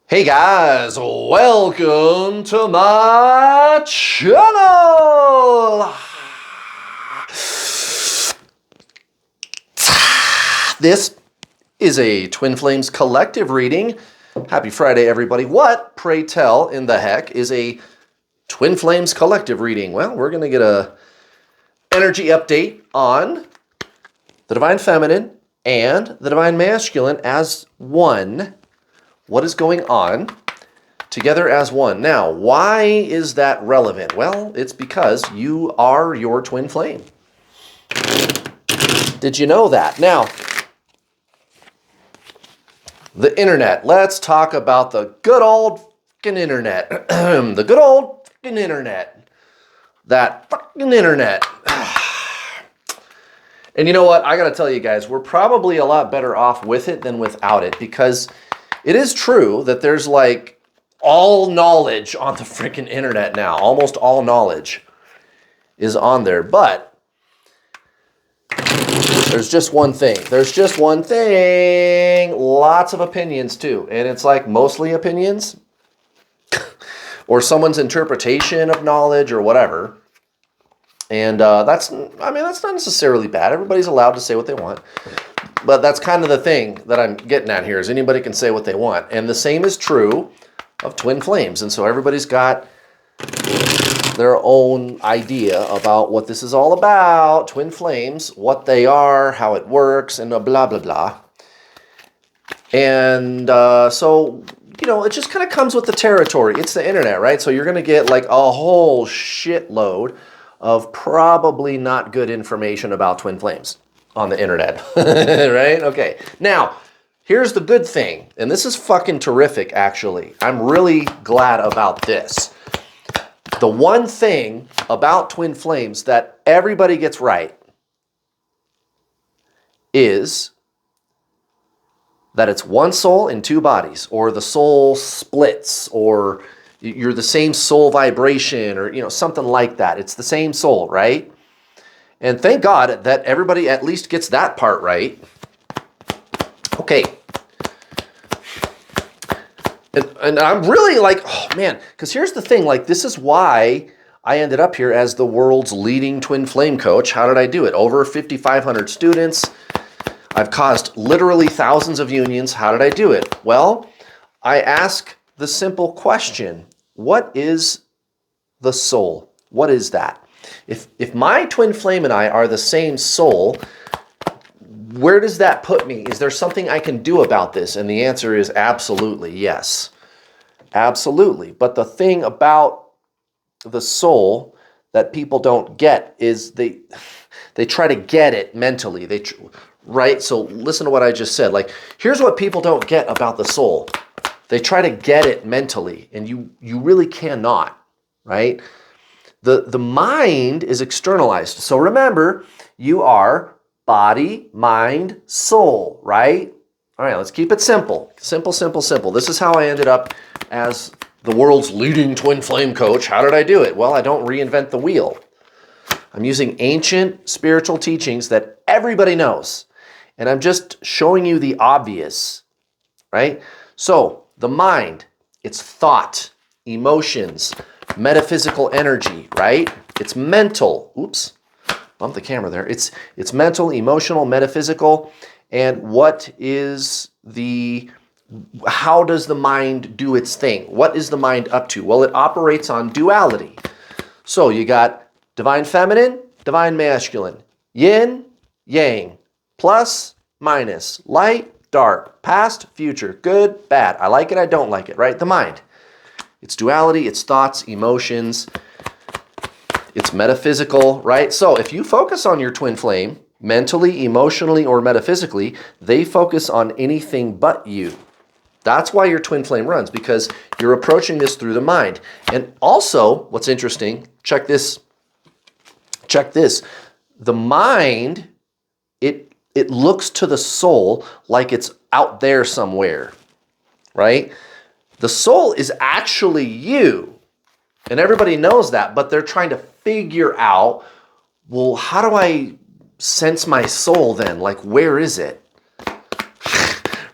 Hey guys, welcome to my channel. This is a Twin Flames collective reading. Happy Friday, everybody. What, pray tell, in the heck is a Twin Flames collective reading? Well, we're going to get a energy update on the Divine Feminine and the Divine Masculine as one. What is going on together as one? Now, why is that relevant? Well, it's because you are your twin flame. Did you know that? Now, the internet. Let's talk about the good old fucking internet. The good old fucking internet. That fucking internet. And you know what? I got to tell you guys, we're probably a lot better off with it than without it, because it is true that there's like all knowledge on the freaking internet now. Almost all knowledge is on there. But there's just one thing. There's just one thing. Lots of opinions too. And it's like mostly opinions or someone's interpretation of knowledge or whatever. And that's not necessarily bad. Everybody's allowed to say what they want. But that's kind of the thing that I'm getting at here, is anybody can say what they want. And the same is true of twin flames. And so everybody's got their own idea about what this is all about, twin flames, what they are, how it works, and blah, blah, blah. And so, you know, it just kind of comes with the territory. It's the internet, right? So you're going to get like a whole shitload of probably not good information about twin flames on the internet, right? Okay. Now, here's the good thing, and this is fucking terrific, actually. I'm really glad about this. The one thing about twin flames that everybody gets right is that it's one soul in two bodies, or the soul splits, or you're the same soul vibration, or something like that. It's the same soul, right? And thank God that everybody at least gets that part right. Okay. And I'm really like, oh man, because here's the thing, like this is why I ended up here as the world's leading twin flame coach. How did I do it? Over 5,500 students. I've caused literally thousands of unions. How did I do it? Well, I ask the simple question, what is the soul? What is that? If my twin flame and I are the same soul, where does that put me? Is there something I can do about this? And the answer is absolutely yes. Absolutely. But the thing about the soul that people don't get is they try to get it mentally. Right? So listen to what I just said. Like, here's what people don't get about the soul. They try to get it mentally, and you really cannot, right? The mind is externalized. So remember, you are body, mind, soul, right? All right, let's keep it simple. Simple, simple, simple. This is how I ended up as the world's leading twin flame coach. How did I do it? Well, I don't reinvent the wheel. I'm using ancient spiritual teachings that everybody knows, and I'm just showing you the obvious, right? So the mind, it's thought, emotions, metaphysical energy, right? It's mental. Oops, bumped the camera there. It's mental, emotional, metaphysical. And how does the mind do its thing? What is the mind up to? Well, it operates on duality. So you got divine feminine, divine masculine, yin, yang, plus, minus, light, dark, past, future, good, bad. I like it, I don't like it, right? The mind. It's duality, it's thoughts, emotions, it's metaphysical, right? So if you focus on your twin flame, mentally, emotionally, or metaphysically, they focus on anything but you. That's why your twin flame runs, because you're approaching this through the mind. And also, what's interesting, check this. The mind, it looks to the soul like it's out there somewhere, right? The soul is actually you, and everybody knows that, but they're trying to figure out, well, how do I sense my soul then? Like, where is it?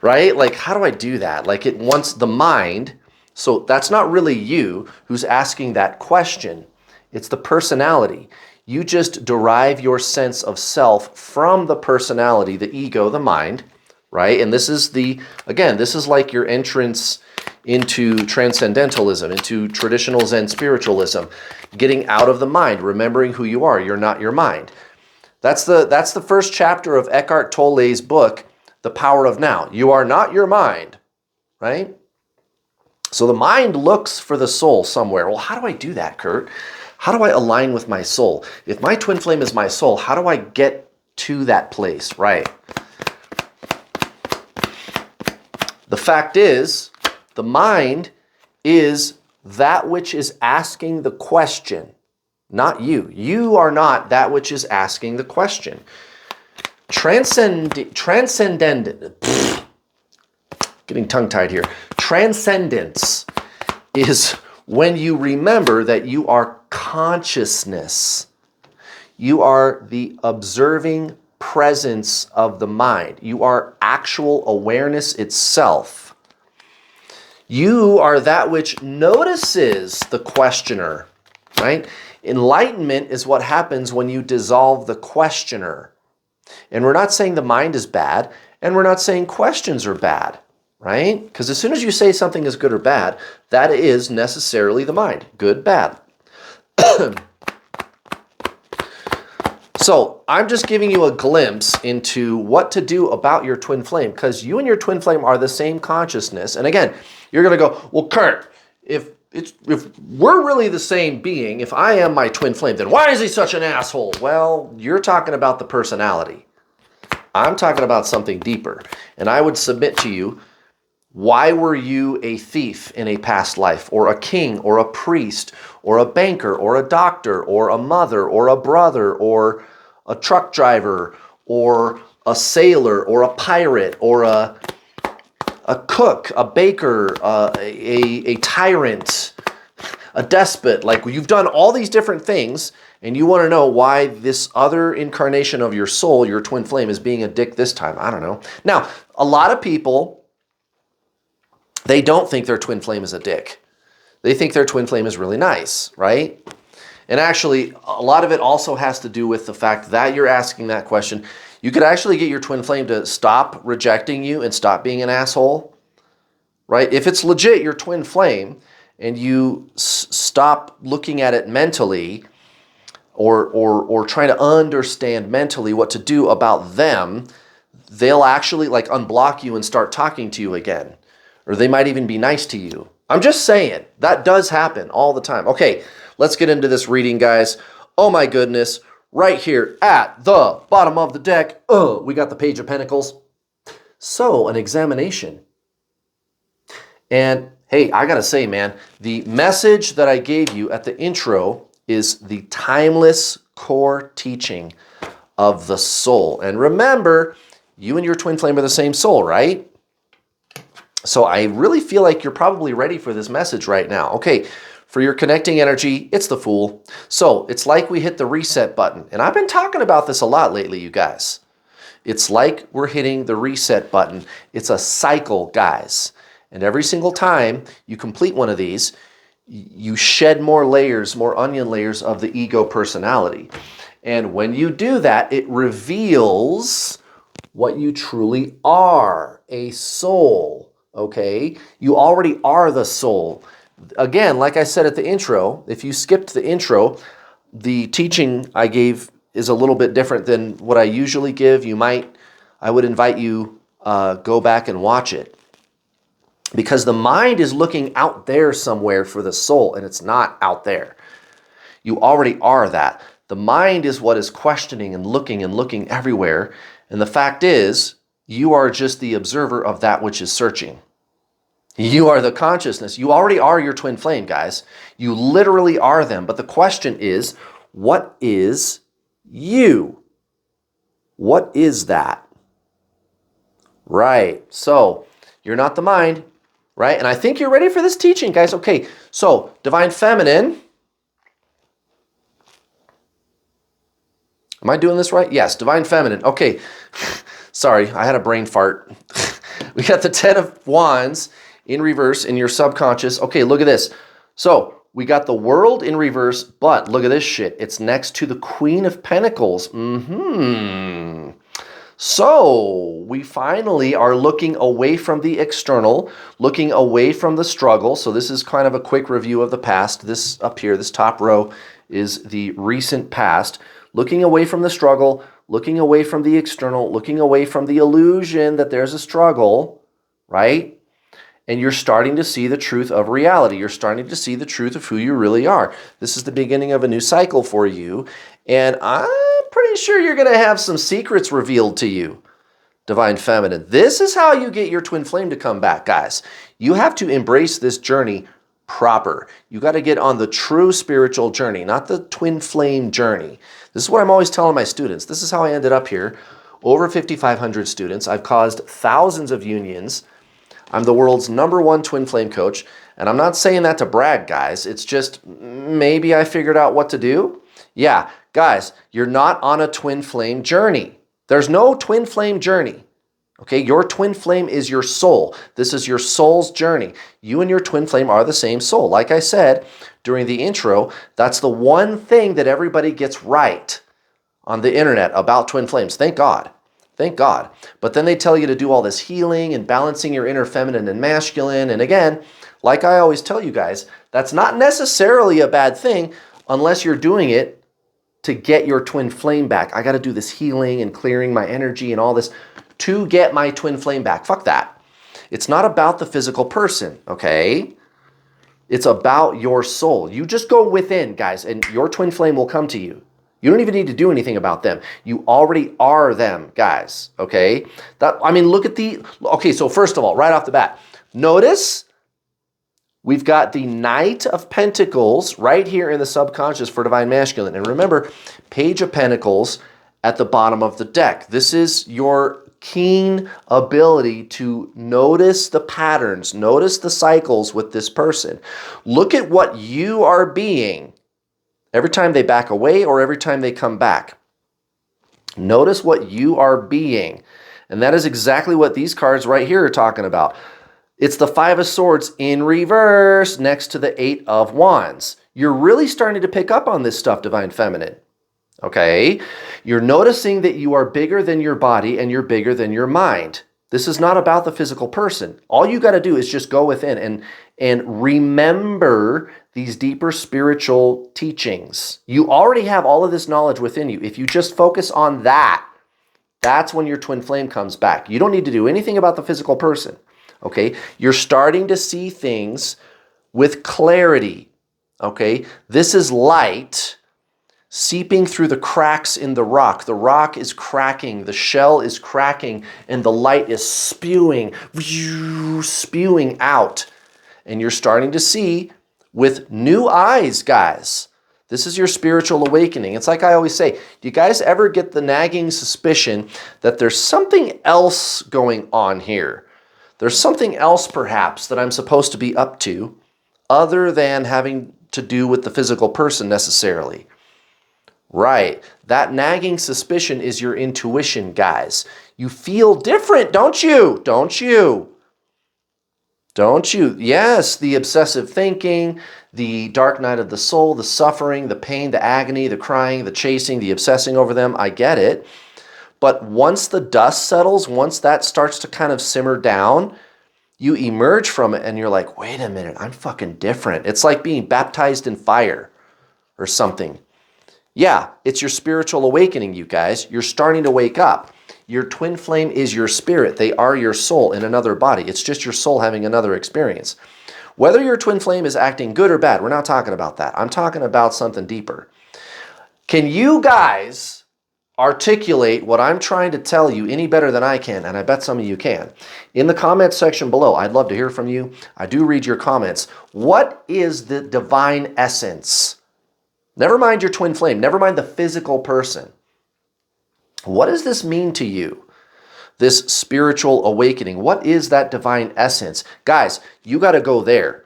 right? Like, how do I do that? Like, it wants the mind. So that's not really you who's asking that question. It's the personality. You just derive your sense of self from the personality, the ego, the mind, right? And this is again, this is like your entrance into transcendentalism, into traditional Zen spiritualism, getting out of the mind, remembering who you are. You're not your mind. That's the first chapter of Eckhart Tolle's book, The Power of Now. You are not your mind, right? So the mind looks for the soul somewhere. Well, how do I do that, Kurt? How do I align with my soul? If my twin flame is my soul, how do I get to that place, right? The fact is, the mind is that which is asking the question, not you. You are not that which is asking the question. Transcendent, getting tongue-tied here. Transcendence is when you remember that you are consciousness. You are the observing presence of the mind. You are actual awareness itself. You are that which notices the questioner, right? Enlightenment is what happens when you dissolve the questioner. And we're not saying the mind is bad, and we're not saying questions are bad, right? Because as soon as you say something is good or bad, that is necessarily the mind. Good, bad. So I'm just giving you a glimpse into what to do about your twin flame, because you and your twin flame are the same consciousness. And again, you're going to go, well, Kurt, if we're really the same being, if I am my twin flame, then why is he such an asshole? Well, you're talking about the personality. I'm talking about something deeper. And I would submit to you, why were you a thief in a past life, or a king, or a priest, or a banker, or a doctor, or a mother, or a brother, or a truck driver, or a sailor, or a pirate, or a cook, a baker, a tyrant, a despot? Like, you've done all these different things, and you want to know why this other incarnation of your soul, your twin flame, is being a dick this time. I don't know. Now, a lot of people, they don't think their twin flame is a dick. They think their twin flame is really nice, right? And actually, a lot of it also has to do with the fact that you're asking that question. You could actually get your twin flame to stop rejecting you and stop being an asshole, right? If it's legit your twin flame and you stop looking at it mentally or trying to understand mentally what to do about them, they'll actually like unblock you and start talking to you again. Or they might even be nice to you. I'm just saying, that does happen all the time. Okay, let's get into this reading, guys. Oh my goodness, right here at the bottom of the deck, we got the Page of Pentacles. So, an examination. And hey, I gotta say, man, the message that I gave you at the intro is the timeless core teaching of the soul. And remember, you and your twin flame are the same soul, right? So I really feel like you're probably ready for this message right now. Okay, for your connecting energy, it's the Fool. So it's like we hit the reset button. And I've been talking about this a lot lately, you guys. It's like we're hitting the reset button. It's a cycle, guys. And every single time you complete one of these, you shed more layers, more onion layers of the ego personality. And when you do that, it reveals what you truly are, a soul. Okay, you already are the soul. Again, like I said at the intro, if you skipped the intro, the teaching I gave is a little bit different than what I usually give. I would invite you go back and watch it, because the mind is looking out there somewhere for the soul, and it's not out there. You already are that. The mind is what is questioning and looking everywhere, and the fact is, you are just the observer of that which is searching. You are the consciousness. You already are your twin flame, guys. You literally are them. But the question is, what is you? What is that? Right. So, you're not the mind, right? And I think you're ready for this teaching, guys. Okay, so Divine Feminine. Am I doing this right? Yes, Divine Feminine. Okay. Sorry, I had a brain fart. We got the 10 of Wands in reverse in your subconscious. Okay, look at this. So we got the World in reverse, but look at this shit. It's next to the Queen of Pentacles. So we finally are looking away from the external, looking away from the struggle. So this is kind of a quick review of the past. This up here, this top row is the recent past. Looking away from the struggle, looking away from the external, looking away from the illusion that there's a struggle, right? And you're starting to see the truth of reality. You're starting to see the truth of who you really are. This is the beginning of a new cycle for you. And I'm pretty sure you're going to have some secrets revealed to you, Divine Feminine. This is how you get your twin flame to come back, guys. You have to embrace this journey proper. You got to get on the true spiritual journey, not the twin flame journey. This is what I'm always telling my students. This is how I ended up here. Over 5,500 students. I've caused thousands of unions. I'm the world's #1 twin flame coach. And I'm not saying that to brag, guys. It's just maybe I figured out what to do. Yeah, guys, you're not on a twin flame journey. There's no twin flame journey. Okay, your twin flame is your soul. This is your soul's journey. You and your twin flame are the same soul. Like I said during the intro, that's the one thing that everybody gets right on the internet about twin flames. Thank God. Thank God. But then they tell you to do all this healing and balancing your inner feminine and masculine. And again, like I always tell you guys, that's not necessarily a bad thing unless you're doing it to get your twin flame back. I got to do this healing and clearing my energy and all this to get my twin flame back. Fuck that. It's not about the physical person, okay? It's about your soul. You just go within, guys, and your twin flame will come to you. You don't even need to do anything about them. You already are them, guys, okay? Look at okay, so first of all, right off the bat, notice we've got the Knight of Pentacles right here in the subconscious for Divine Masculine. And remember, Page of Pentacles at the bottom of the deck. This is your keen ability to notice the patterns, notice the cycles with this person. Look at what you are being every time they back away or every time they come back. Notice what you are being. And that is exactly what these cards right here are talking about. It's the 5 of Swords in reverse next to the 8 of Wands. You're really starting to pick up on this stuff, Divine Feminine. Okay? You're noticing that you are bigger than your body and you're bigger than your mind. This is not about the physical person. All you got to do is just go within and remember these deeper spiritual teachings. You already have all of this knowledge within you. If you just focus on that, that's when your twin flame comes back. You don't need to do anything about the physical person. Okay? You're starting to see things with clarity. Okay? This is light seeping through the cracks in the rock. The rock is cracking, the shell is cracking, and the light is spewing out. And you're starting to see with new eyes, guys. This is your spiritual awakening. It's like I always say, do you guys ever get the nagging suspicion that there's something else going on here? There's something else perhaps that I'm supposed to be up to other than having to do with the physical person necessarily. Right. That nagging suspicion is your intuition, guys. You feel different, don't you? Don't you? Don't you? Yes, the obsessive thinking, the dark night of the soul, the suffering, the pain, the agony, the crying, the chasing, the obsessing over them. I get it. But once the dust settles, once that starts to kind of simmer down, you emerge from it and you're like, wait a minute, I'm fucking different. It's like being baptized in fire or something. Yeah, it's your spiritual awakening, you guys. You're starting to wake up. Your twin flame is your spirit. They are your soul in another body. It's just your soul having another experience. Whether your twin flame is acting good or bad, we're not talking about that. I'm talking about something deeper. Can you guys articulate what I'm trying to tell you any better than I can? And I bet some of you can. In the comments section below, I'd love to hear from you. I do read your comments. What is the divine essence? Never mind your twin flame. Never mind the physical person. What does this mean to you? This spiritual awakening. What is that divine essence? Guys, you got to go there.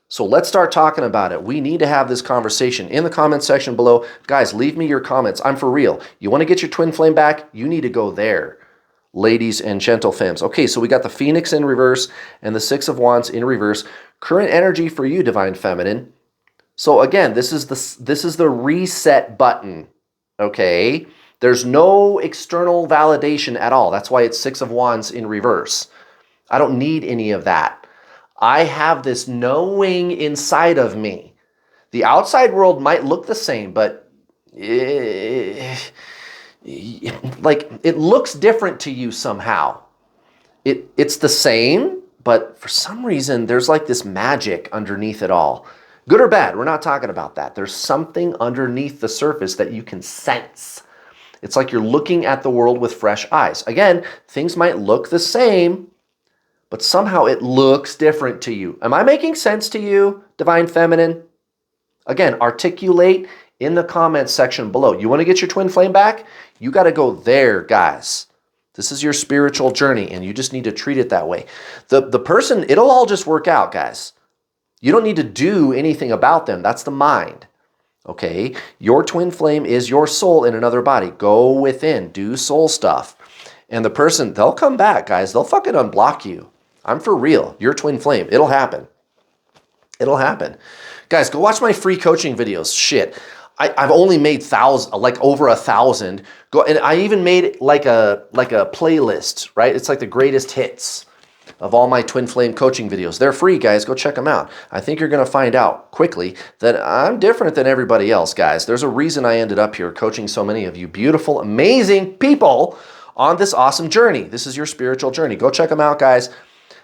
So let's start talking about it. We need to have this conversation in the comment section below. Guys, leave me your comments. I'm for real. You want to get your twin flame back? You need to go there. ladies and gentle femmes. Okay, so we got the Phoenix in reverse and the Six of Wands in reverse. Current energy for you, Divine Feminine. So again, this is the reset button, okay? There's no external validation at all. That's why it's Six of Wands in reverse. I don't need any of that. I have this knowing inside of me. The outside world might look the same, but like it looks different to you somehow. It's the same, but for some reason, there's like this magic underneath it all. Good or bad, we're not talking about that. There's something underneath the surface that you can sense. It's like you're looking at the world with fresh eyes. Again, things might look the same, but somehow it looks different to you. Am I making sense to you, Divine Feminine? Again, articulate in the comments section below. You want to get your twin flame back? You got to go there, guys. This is your spiritual journey, and you just need to treat it that way. The person, it'll all just work out, guys. You don't need to do anything about them. That's the mind, okay? Your twin flame is your soul in another body. Go within, do soul stuff. And the person, they'll come back, guys. They'll fucking unblock you. I'm for real. Your twin flame. It'll happen. It'll happen. Guys, go watch my free coaching videos. Shit. I've only made over 1,000. Go, and I even made like a playlist, right? It's like the greatest hits of all my twin flame coaching videos. They're free, guys. Go check them out. I think you're going to find out quickly that I'm different than everybody else, guys. There's a reason I ended up here coaching so many of you beautiful, amazing people on this awesome journey. This is your spiritual journey. Go check them out, guys.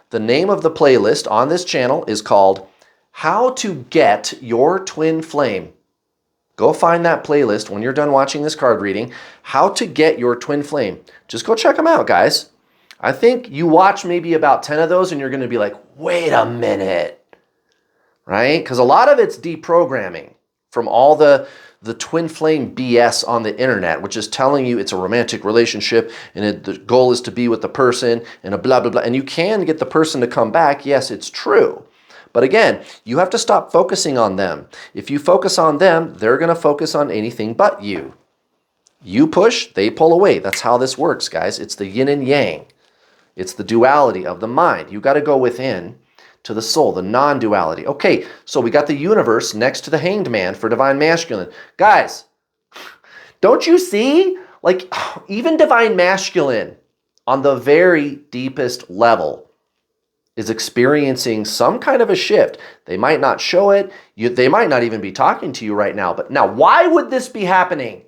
The name of the playlist on this channel is called How to Get Your Twin Flame. Go find that playlist when you're done watching this card reading. How to Get Your Twin Flame. Just go check them out, guys. I think you watch maybe about 10 of those and you're going to be like, wait a minute, right? Because a lot of it's deprogramming from all the twin flame BS on the internet, which is telling you it's a romantic relationship and the goal is to be with the person and a blah, blah, blah. And you can get the person to come back. Yes, it's true. But again, you have to stop focusing on them. If you focus on them, they're going to focus on anything but you. You push, they pull away. That's how this works, guys. It's the yin and yang. It's the duality of the mind. You got to go within to the soul, the non-duality. Okay, so we got the universe next to the Hanged Man for Divine Masculine. Guys, don't you see? Like, even Divine Masculine on the very deepest level is experiencing some kind of a shift. They might not show it. They might not even be talking to you right now. But now, why would this be happening?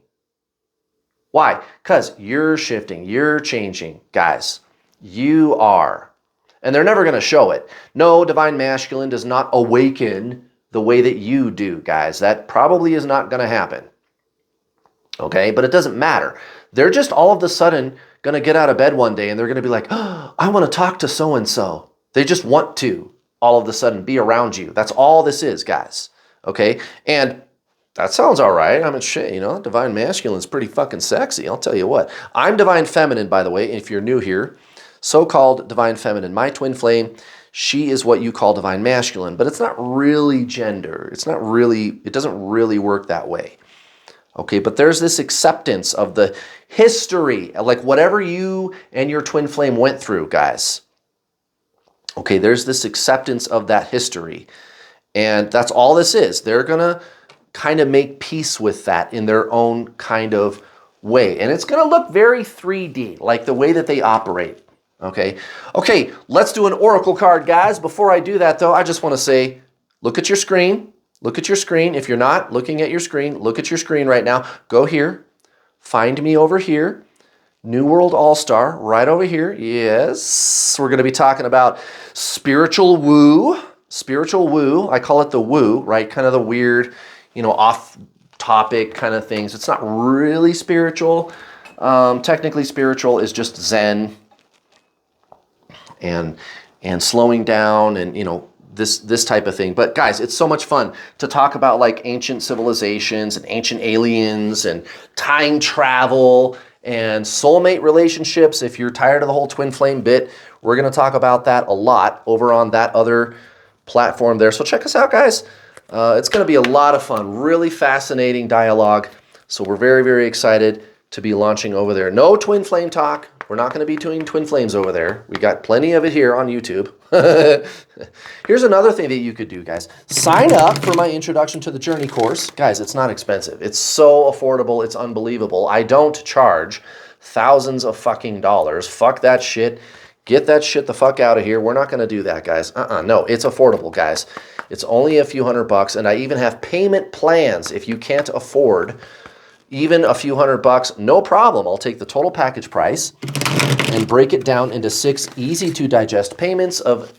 Why? Because you're shifting. You're changing, guys. You are. And they're never going to show it. No, Divine Masculine does not awaken the way that you do, guys. That probably is not going to happen. Okay? But it doesn't matter. They're just all of a sudden going to get out of bed one day and they're going to be like, oh, I want to talk to so-and-so. They just want to all of a sudden be around you. That's all this is, guys. Okay? And that sounds all right. I mean, shit, you know, Divine Masculine is pretty fucking sexy. I'll tell you what. I'm Divine Feminine, by the way, if you're new here. So-called Divine Feminine. My twin flame, she is what you call Divine Masculine, but it's not really gender. It doesn't really work that way. Okay, but there's this acceptance of the history, like whatever you and your twin flame went through, guys. Okay, there's this acceptance of that history. And that's all this is. They're going to kind of make peace with that in their own kind of way. And it's going to look very 3D, like the way that they operate. Okay, let's do an oracle card, guys. Before I do that, though, I just want to say, look at your screen. Look at your screen. If you're not looking at your screen, look at your screen right now. Go here. Find me over here. New World All-Star, right over here. Yes, we're going to be talking about spiritual woo. Spiritual woo. I call it the woo, right? Kind of the weird, you know, off-topic kind of things. It's not really spiritual. Technically, spiritual is just Zen and slowing down and, you know, this type of thing. But guys, it's so much fun to talk about like ancient civilizations and ancient aliens and time travel and soulmate relationships. If you're tired of the whole twin flame bit, we're going to talk about that a lot over on that other platform there. So check us out, guys. It's going to be a lot of fun, really fascinating dialogue. So we're very, very excited to be launching over there. No twin flame talk, We're not going to be doing twin flames over there. We got plenty of it here on YouTube. Here's another thing that you could do, guys. Sign up for my Introduction to the Journey course. Guys, it's not expensive. It's so affordable. It's unbelievable. I don't charge thousands of fucking dollars. Fuck that shit. Get that shit the fuck out of here. We're not going to do that, guys. No, it's affordable, guys. It's only a few $100, and I even have payment plans if you can't afford even a few $100, no problem. I'll take the total package price and break it down into 6 easy to digest payments of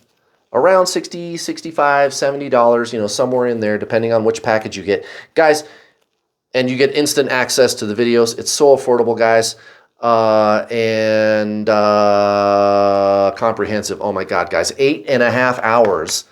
around $60, $65, $70, you know, somewhere in there, depending on which package you get. Guys, and you get instant access to the videos. It's so affordable, guys. And comprehensive. Oh my God, guys, 8.5 hours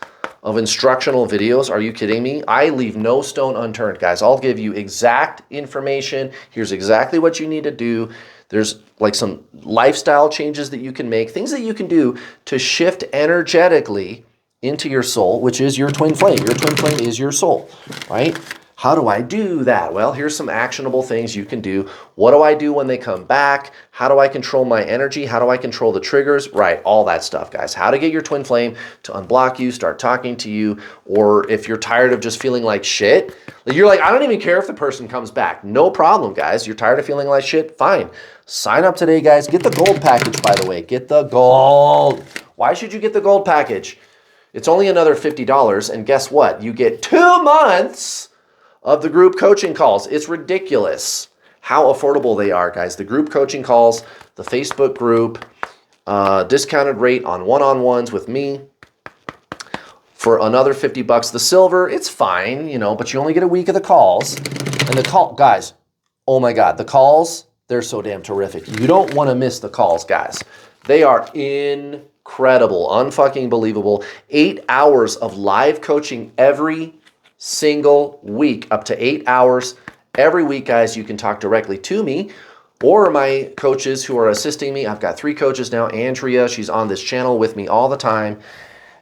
of instructional videos. Are you kidding me? I leave no stone unturned, guys. I'll give you exact information. Here's exactly what you need to do. There's like some lifestyle changes that you can make, things that you can do to shift energetically into your soul, which is your twin flame. Your twin flame is your soul, right? How do I do that? Well, here's some actionable things you can do. What do I do when they come back? How do I control my energy? How do I control the triggers? Right, all that stuff, guys. How to get your twin flame to unblock you, start talking to you, or if you're tired of just feeling like shit, you're like, I don't even care if the person comes back. No problem, guys. You're tired of feeling like shit? Fine. Sign up today, guys. Get the gold package, by the way. Get the gold. Why should you get the gold package? It's only another $50, and guess what? You get 2 months of the group coaching calls. It's ridiculous how affordable they are, guys. The group coaching calls, the Facebook group, discounted rate on one-on-ones with me for another $50. The silver, it's fine, you know, but you only get a week of the calls. And guys, oh my God, the calls, they're so damn terrific. You don't want to miss the calls, guys. They are incredible, unfucking believable. 8 hours of live coaching every single week, up to 8 hours every week, guys. You can talk directly to me or my coaches who are assisting me. I've got 3 coaches now. Andrea, she's on this channel with me all the time,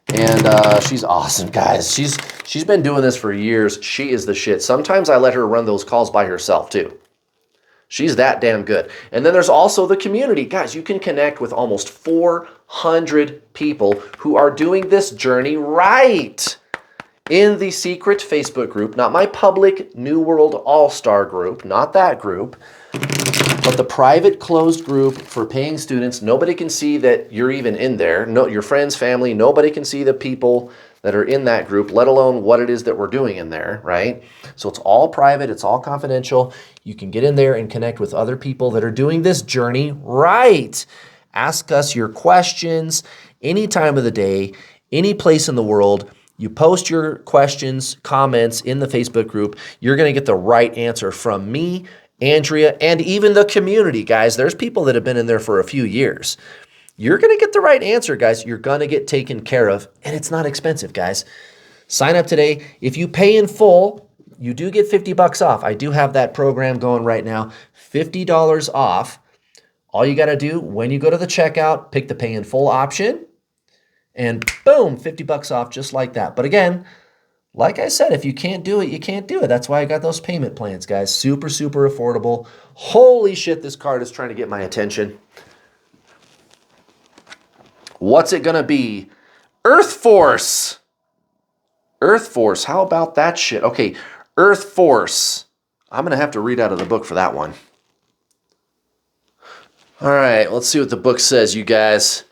and she's awesome, guys. She's been doing this for years. She is the shit. Sometimes I let her run those calls by herself too. She's that damn good. And then there's also the community. Guys, you can connect with almost 400 people who are doing this journey right in the secret Facebook group, not my public New World All-Star group, not that group, but the private closed group for paying students. Nobody can see that you're even in there. No, your friends, family, nobody can see the people that are in that group, let alone what it is that we're doing in there, right? So it's all private, it's all confidential. You can get in there and connect with other people that are doing this journey right. Ask us your questions any time of the day, any place in the world. You post your questions, comments in the Facebook group. You're going to get the right answer from me, Andrea, and even the community, guys. There's people that have been in there for a few years. You're going to get the right answer, guys. You're going to get taken care of, and it's not expensive, guys. Sign up today. If you pay in full, you do get $50 off. I do have that program going right now, $50 off. All you got to do when you go to the checkout, pick the pay in full option, and boom, $50 off just like that. But again, like I said, if you can't do it, you can't do it. That's why I got those payment plans, guys. Super, super affordable. Holy shit, this card is trying to get my attention. What's it going to be? Earth Force. Earth Force. How about that shit? Okay, Earth Force. I'm going to have to read out of the book for that one. All right, let's see what the book says, you guys.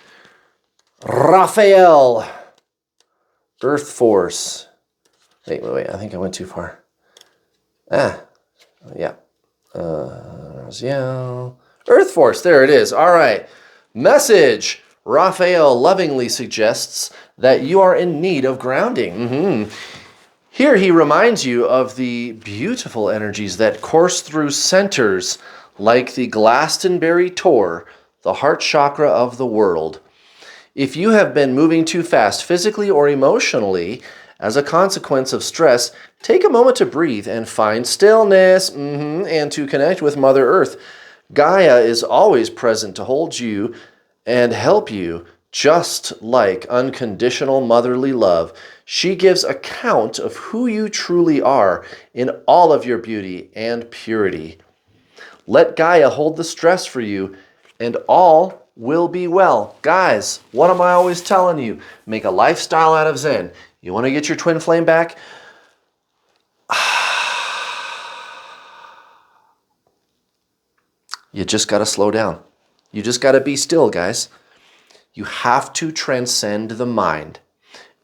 Raphael, Earth Force. Wait, I think I went too far. Yeah. Earth Force, there it is. All right. Message. Raphael lovingly suggests that you are in need of grounding. Here he reminds you of the beautiful energies that course through centers like the Glastonbury Tor, the heart chakra of the world. If you have been moving too fast physically or emotionally as a consequence of stress, take a moment to breathe and find stillness and to connect with Mother Earth. Gaia is always present to hold you and help you, just like unconditional motherly love. She gives account of who you truly are in all of your beauty and purity. Let Gaia hold the stress for you and all will be well. Guys, what am I always telling you? Make a lifestyle out of Zen. You want to get your twin flame back? You just got to slow down. You just got to be still, guys. You have to transcend the mind.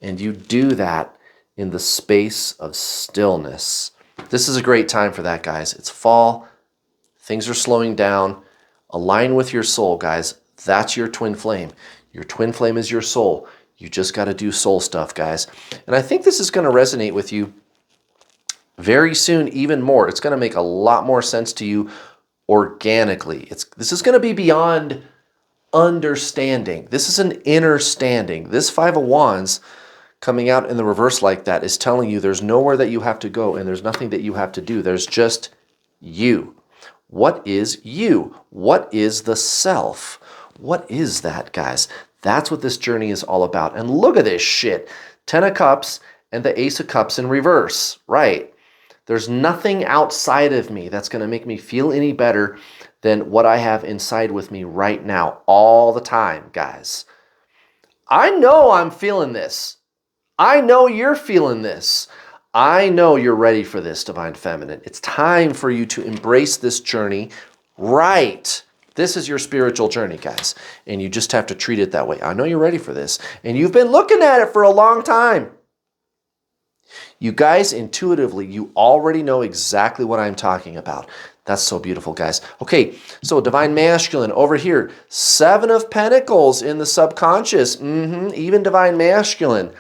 And you do that in the space of stillness. This is a great time for that, guys. It's fall. Things are slowing down. Align with your soul, guys. That's your twin flame. Your twin flame is your soul. You just got to do soul stuff, guys. And I think this is going to resonate with you very soon, even more. It's going to make a lot more sense to you organically. This is going to be beyond understanding. This is an inner standing. This Five of Wands coming out in the reverse like that is telling you there's nowhere that you have to go and there's nothing that you have to do. There's just you. What is you? What is the self? What is that, guys? That's what this journey is all about. And look at this shit. 10 of Cups and the Ace of Cups in reverse. Right. There's nothing outside of me that's going to make me feel any better than what I have inside with me right now, all the time, guys. I know I'm feeling this. I know you're feeling this. I know you're ready for this, Divine Feminine. It's time for you to embrace this journey right. This is your spiritual journey, guys, and you just have to treat it that way. I know you're ready for this, and you've been looking at it for a long time. You guys, intuitively, you already know exactly what I'm talking about. That's so beautiful, guys. Okay, so Divine Masculine over here. 7 of Pentacles in the subconscious. Even Divine Masculine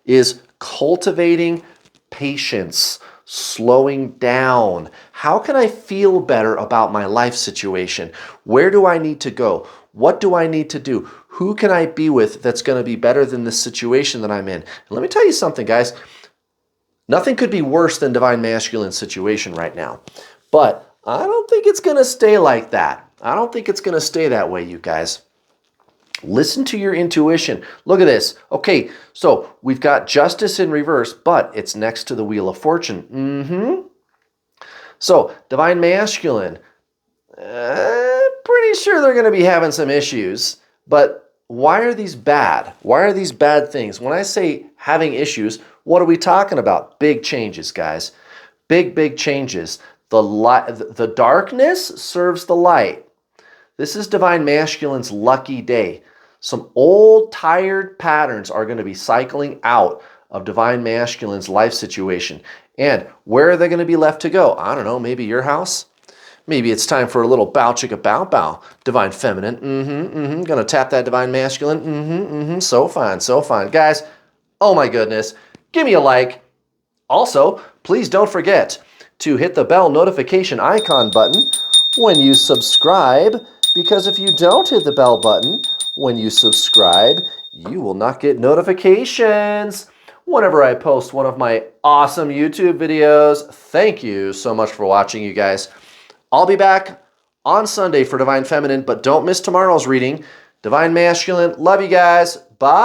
is cultivating patience, slowing down. How can I feel better about my life situation? Where do I need to go? What do I need to do? Who can I be with that's going to be better than the situation that I'm in? And let me tell you something, guys. Nothing could be worse than Divine Masculine situation right now. But I don't think it's going to stay like that. I don't think it's going to stay that way, you guys. Listen to your intuition. Look at this. Okay, so we've got Justice in reverse, but it's next to the Wheel of Fortune. So, Divine Masculine, pretty sure they're going to be having some issues, but why are these bad? Why are these bad things? When I say having issues, what are we talking about? Big changes, guys. Big changes. The darkness serves the light. This is Divine Masculine's lucky day. Some old, tired patterns are going to be cycling out of Divine Masculine's life situation. And where are they going to be left to go? I don't know, maybe your house? Maybe it's time for a little bow chicka bow bow. Divine Feminine, Gonna tap that Divine Masculine, So fine. Guys, oh my goodness, give me a like. Also, please don't forget to hit the bell notification icon button when you subscribe, because if you don't hit the bell button when you subscribe, you will not get notifications whenever I post one of my awesome YouTube videos. Thank you so much for watching, you guys. I'll be back on Sunday for Divine Feminine, but don't miss tomorrow's reading. Divine Masculine, love you guys. Bye.